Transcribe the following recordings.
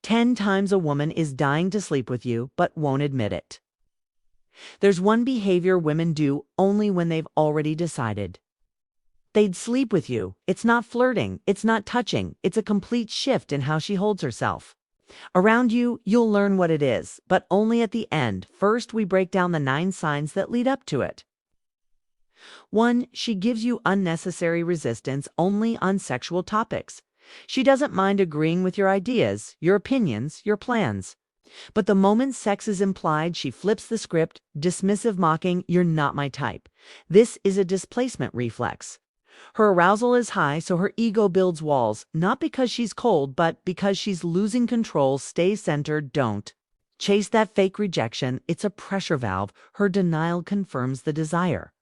10 times a woman is dying to sleep with you, but won't admit it. There's one behavior women do only when they've already decided. They'd sleep with you. It's not flirting. It's not touching. It's a complete shift in how she holds herself. Around you, you'll learn what it is, but only at the end. First, we break down the 9 signs that lead up to it. 1. She gives you unnecessary resistance only on sexual topics. She doesn't mind agreeing with your ideas, your opinions, your plans. But the moment sex is implied, she flips the script, dismissive, mocking, "You're not my type." This is a displacement reflex. Her arousal is high, so her ego builds walls, not because she's cold, but because she's losing control. Stay centered, don't chase that fake rejection. It's a pressure valve. Her denial confirms the desire.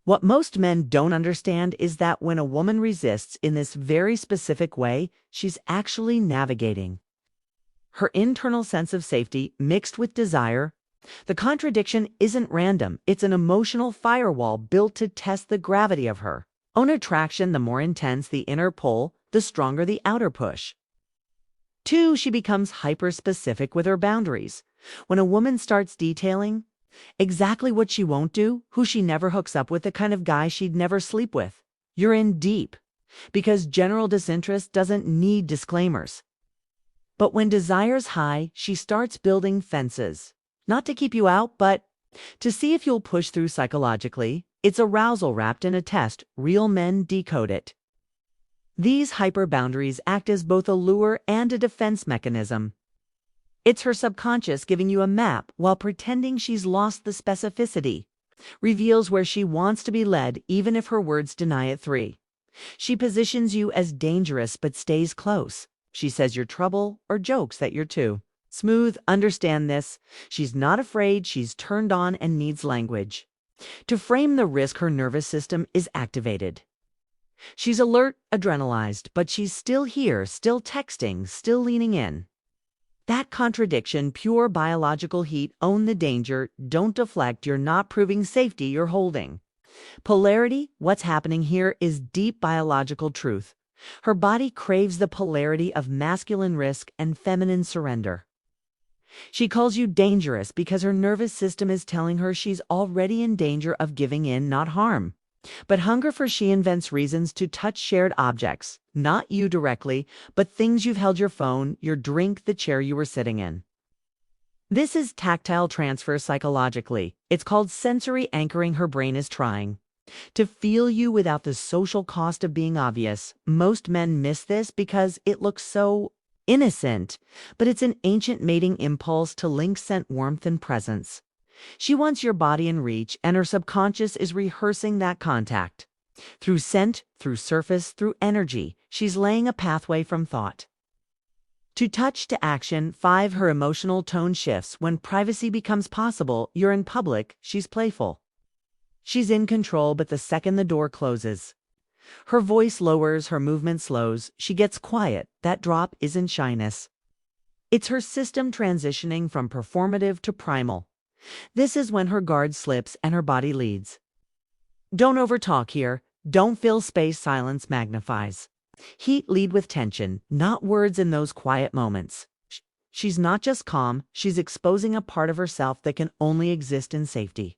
What most men don't understand is that when a woman resists in this very specific way, she's actually navigating her internal sense of safety mixed with desire. The contradiction isn't random. It's an emotional firewall built to test the gravity of her own attraction. The more intense the inner pull, the stronger the outer push. 2. She becomes hyper-specific with her boundaries. When a woman starts detailing exactly what she won't do, who she never hooks up with, the kind of guy she'd never sleep with, you're in deep. Because general disinterest doesn't need disclaimers. But when desire's high, she starts building fences. Not to keep you out, but to see if you'll push through psychologically. It's arousal wrapped in a test. Real men decode it. These hyper boundaries act as both a lure and a defense mechanism. It's her subconscious giving you a map while pretending she's lost the specificity. Reveals where she wants to be led, even if her words deny it. 3. She positions you as dangerous but stays close. She says you're trouble or jokes that you're too smooth. Understand this. She's not afraid. She's turned on and needs language to frame the risk. Her nervous system is activated. She's alert, adrenalized, but she's still here, still texting, still leaning in. That contradiction, pure biological heat. Own the danger. Don't deflect. You're not proving safety. You're holding polarity. What's happening here is deep biological truth. Her body craves the polarity of masculine risk and feminine surrender. She calls you dangerous because her nervous system is telling her she's already in danger of giving in, not harm. But hunger for she invents reasons to touch shared objects, not you directly, but things you've held: your phone, your drink, the chair you were sitting in. This is tactile transfer psychologically. It's called sensory anchoring. Her brain is trying to feel you without the social cost of being obvious. Most men miss this because it looks so innocent, but it's an ancient mating impulse to link scent, warmth, and presence. She wants your body in reach, and her subconscious is rehearsing that contact. Through scent, through surface, through energy, she's laying a pathway from thought to touch to action. 5. Her emotional tone shifts when privacy becomes possible. You're in public, she's playful. She's in control, but the second the door closes, her voice lowers, her movement slows, she gets quiet. That drop isn't shyness. It's her system transitioning from performative to primal. This is when her guard slips and her body leads. Don't overtalk here. Don't fill space. Silence magnifies heat. Lead with tension, not words. In those quiet moments, she's not just calm, she's exposing a part of herself that can only exist in safety.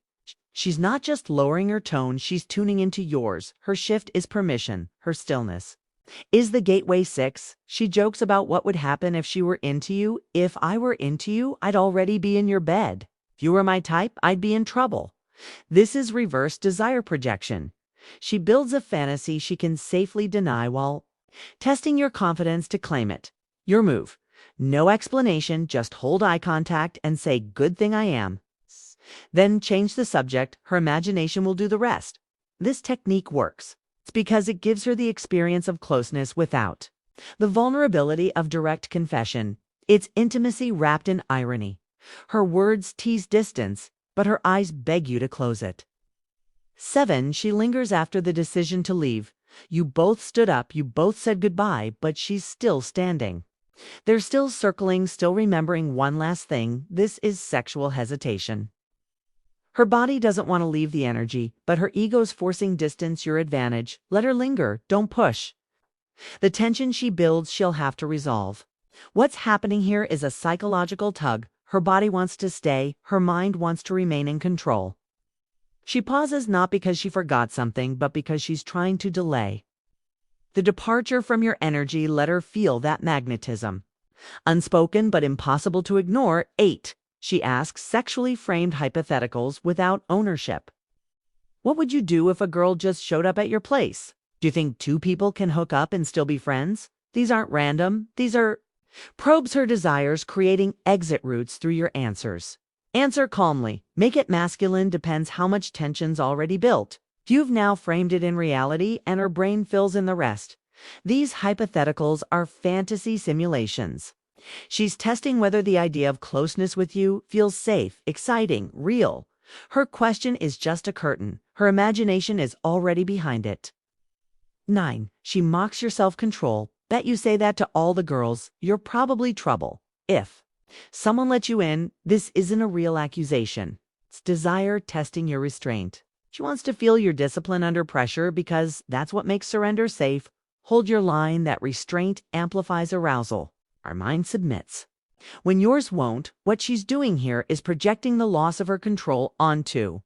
She's not just lowering her tone, she's tuning into yours. Her shift is permission. Her stillness is the gateway. 6. She jokes about what would happen if she were into you. If I were into you, I'd already be in your bed. If you were my type, I'd be in trouble. This is reverse desire projection. She builds a fantasy she can safely deny while testing your confidence to claim it. Your move. No explanation, just hold eye contact and say, "Good thing I am." Then change the subject. Her imagination will do the rest. This technique works. It's because it gives her the experience of closeness without the vulnerability of direct confession. It's intimacy wrapped in irony. Her words tease distance, but her eyes beg you to close it. 7. She lingers after the decision to leave. You both stood up, you both said goodbye, but she's still standing. They're still circling, still remembering one last thing. This is sexual hesitation. Her body doesn't want to leave the energy, but her ego's forcing distance. Your advantage. Let her linger. Don't push. The tension she builds, she'll have to resolve. What's happening here is a psychological tug. Her body wants to stay, her mind wants to remain in control. She pauses not because she forgot something, but because she's trying to delay. The departure from your energy let her feel that magnetism. Unspoken but impossible to ignore. 8. She asks sexually framed hypotheticals without ownership. What would you do if a girl just showed up at your place? Do you think two people can hook up and still be friends? These aren't random. These are... Probes her desires, creating exit routes through your answers. Answer calmly. Make it masculine depends how much tension's already built. You've now framed it in reality, and her brain fills in the rest. These hypotheticals are fantasy simulations. She's testing whether the idea of closeness with you feels safe, exciting, real. Her question is just a curtain. Her imagination is already behind it. 9. She mocks your self-control. Bet you say that to all the girls. You're probably trouble. If someone let you in, this isn't a real accusation. It's desire testing your restraint. She wants to feel your discipline under pressure because that's what makes surrender safe. Hold your line. That restraint amplifies arousal. Our mind submits. When yours won't, what she's doing here is projecting the loss of her control onto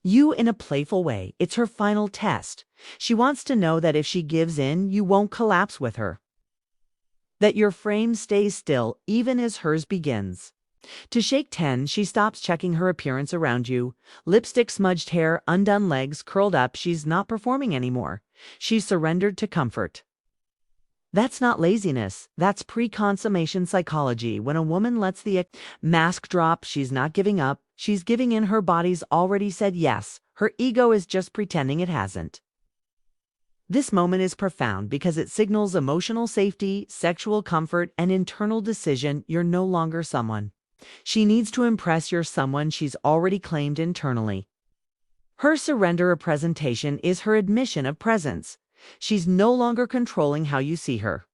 you in a playful way. It's her final test. She wants to know that if she gives in, you won't collapse with her. That your frame stays still even as hers begins. To shake 10, she stops checking her appearance around you. Lipstick, smudged hair, undone legs, curled up. She's not performing anymore. She's surrendered to comfort. That's not laziness. That's pre-consummation psychology. When a woman lets the mask drop, she's not giving up. She's giving in. Her body's already said yes. Her ego is just pretending it hasn't. This moment is profound because it signals emotional safety, sexual comfort, and internal decision. You're no longer someone she needs to impress. You're someone she's already claimed internally. Her surrender of presentation is her admission of presence. She's no longer controlling how you see her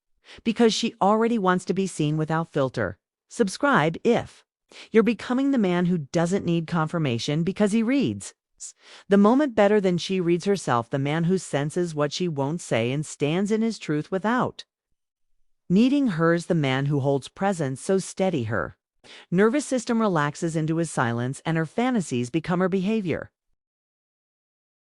because she already wants to be seen without filter. Subscribe if you're becoming the man who doesn't need confirmation because he reads the moment better than she reads herself, the man who senses what she won't say and stands in his truth without needing hers, the man who holds presence so steady her nervous system relaxes into his silence and her fantasies become her behavior.